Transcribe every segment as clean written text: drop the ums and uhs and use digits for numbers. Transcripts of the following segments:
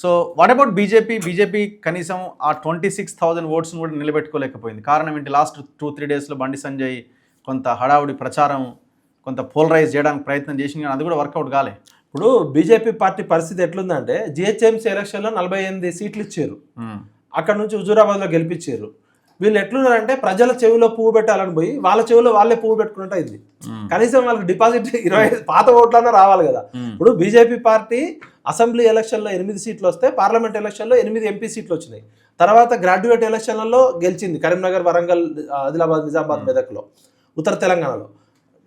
So what about BJP కనీసం ఆ 26,000 ఓట్స్ను కూడా నిలబెట్టుకోలేకపోయింది. కారణం ఏంటి? లాస్ట్ 2-3 డేస్లో బండి సంజయ్ కొంత హడావుడి ప్రచారం, కొంత పోలరైజ్ చేయడానికి ప్రయత్నం చేసింది, కానీ అది కూడా వర్కౌట్ కాలే. ఇప్పుడు బీజేపీ పార్టీ పరిస్థితి ఎట్లుందంటే జిహెచ్ఎంసీ ఎలక్షన్లో 48 సీట్లు ఇచ్చారు. అక్కడ నుంచి హుజూరాబాద్లో గెలిపించారు. వీళ్ళు ఎట్లున్నారంటే ప్రజల చెవిలో పువ్వు పెట్టాలని పోయి వాళ్ళ చెవిలో వాళ్ళే పువ్వు పెట్టుకున్నట్టు అయింది. కనీసం వాళ్ళకి డిపాజిట్ 25 పాత ఓట్లన్నా రావాలి కదా. ఇప్పుడు బీజేపీ పార్టీ అసెంబ్లీ ఎలక్షన్లో 8 సీట్లు వస్తే పార్లమెంట్ ఎలక్షన్లో 8 ఎంపీ సీట్లు వచ్చినాయి. తర్వాత గ్రాడ్యుయేట్ ఎలక్షన్లలో గెలిచింది కరీంనగర్, వరంగల్, ఆదిలాబాద్, నిజామాబాద్, మెదక్లో, ఉత్తర తెలంగాణలో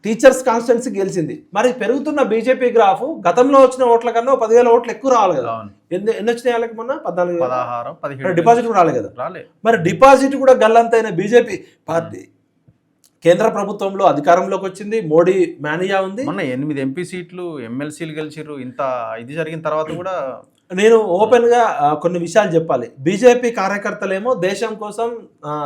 టీచర్స్ కాన్స్టిట్యున్సీ గెలిచింది. మరి పెరుగుతున్న బీజేపీ గ్రాఫ్ గతంలో వచ్చిన ఓట్ల కన్నా 10,000 ఓట్లు ఎక్కువ రావాలి కదా. ఎన్ని వచ్చినాయి వాళ్ళకి? మొన్న 14 డిపాజిట్ కూడా రాలేదు కదా. మరి డిపాజిట్ కూడా గల్లంతైన బీజేపీ పార్టీ కేంద్ర ప్రభుత్వంలో అధికారంలోకి వచ్చింది. మోడీ మేనియా ఉంది. మొన్న 8 ఎంపీ సీట్లు, ఎమ్మెల్సీలు గెలిచిర్రు. ఇంత ఇది జరిగిన తర్వాత కూడా నేను ఓపెన్గా కొన్ని విషయాలు చెప్పాలి. బీజేపీ కార్యకర్తలేమో దేశం కోసం,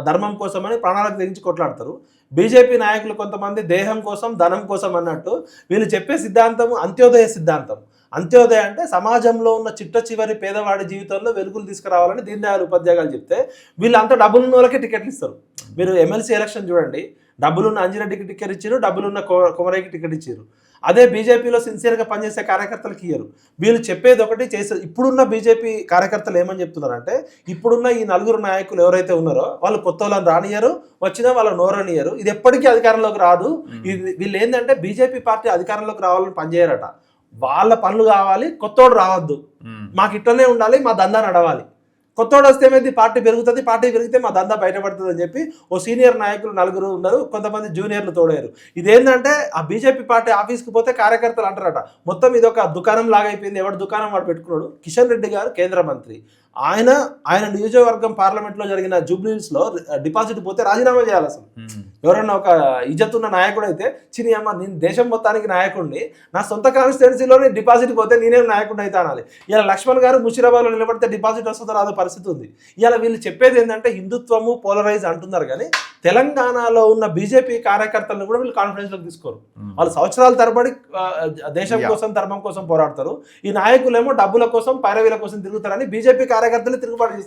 ధర్మం కోసం అని ప్రాణాలకు తెగించి కొట్లాడతారు. బీజేపీ నాయకులు కొంతమంది దేహం కోసం, ధనం కోసం అన్నట్టు వీళ్ళు చెప్పే సిద్ధాంతం అంత్యోదయ సిద్ధాంతం. అంత్యోదయ అంటే సమాజంలో ఉన్న చిట్ట చివరి పేదవాడి జీవితంలో వెలుగులు తీసుకురావాలని దీన్ దయాళ్ ఉపాధ్యాయ గారు చెప్తే వీళ్ళు అంతా డబ్బులున్న వాళ్ళకే టికెట్లు ఇస్తారు. మీరు ఎమ్మెల్సీ ఎలక్షన్ చూడండి, డబ్బులున్న అంజిరెడ్డికి టికెట్ ఇచ్చారు, డబ్బులున్న కుమరైకి టికెట్ ఇచ్చారు. అదే బీజేపీలో సిన్సియర్గా పనిచేసే కార్యకర్తలకు ఇయ్యరు. వీళ్ళు చెప్పేది ఒకటి చేసే. ఇప్పుడున్న బీజేపీ కార్యకర్తలు ఏమని చెప్తున్నారంటే ఇప్పుడున్న ఈ 4 నాయకులు ఎవరైతే ఉన్నారో వాళ్ళు కొత్త వాళ్ళని రానియరు, వచ్చినా వాళ్ళ నోరనియరు. ఇది ఎప్పటికీ అధికారంలోకి రాదు. ఇది వీళ్ళు ఏంటంటే బీజేపీ పార్టీ అధికారంలోకి రావాలని పనిచేయరట. వాళ్ళ పనులు కావాలి, కొత్తోడు రావద్దు, మాకు ఇట్లనే ఉండాలి, మా దందా నడవాలి. కొత్తోడు వస్తే ఏమైంది? పార్టీ పెరుగుతుంది, పార్టీ పెరిగితే మా దందా బయటపడుతుంది అని చెప్పి ఓ సీనియర్ నాయకులు 4 ఉన్నారు, కొంతమంది జూనియర్లు తోడారు. ఇదేంటంటే ఆ బీజేపీ పార్టీ ఆఫీస్కి పోతే కార్యకర్తలు అంటారట మొత్తం ఇది ఒక దుకాణం లాగా అయిపోయింది, ఎవడు దుకాణం వాడు పెట్టుకున్నాడు. కిషన్ రెడ్డి గారు కేంద్ర మంత్రి, ఆయన నియోజకవర్గం పార్లమెంట్లో జరిగిన జూబ్లీహిల్స్లో డిపాజిట్ పోతే రాజీనామా చేయాలి. అసలు ఎవరన్నా ఒక ఇజ్జతున్న నాయకుడు అయితే చిని అమ్మ నేను దేశం మొత్తానికి నాయకుడిని, నా సొంత కాన్స్టిట్యున్సీలోనే డిపాజిట్ పోతే నేనేం నాయకుడిని అయితే అనాలి. ఇలా లక్ష్మణ్ గారు ముషిరాబాద్లో నిలబడితే డిపాజిట్ వస్తుందో రాదో పరిస్థితి ఉంది. ఇలా వీళ్ళు చెప్పేది ఏంటంటే హిందుత్వము, పోలరైజ్ అంటున్నారు, కానీ తెలంగాణలో ఉన్న బీజేపీ కార్యకర్తలను కూడా వీళ్ళు కాన్ఫిడెన్స్లోకి తీసుకోరు. వాళ్ళు సంవత్సరాల తరబడి దేశం కోసం, ధర్మం కోసం పోరాడతారు. ఈ నాయకులేమో డబ్బుల కోసం, పైరవీల కోసం తిరుగుతారని బీజేపీ కార్యకర్తలు తిరుగుబాటు చేస్తున్నారు.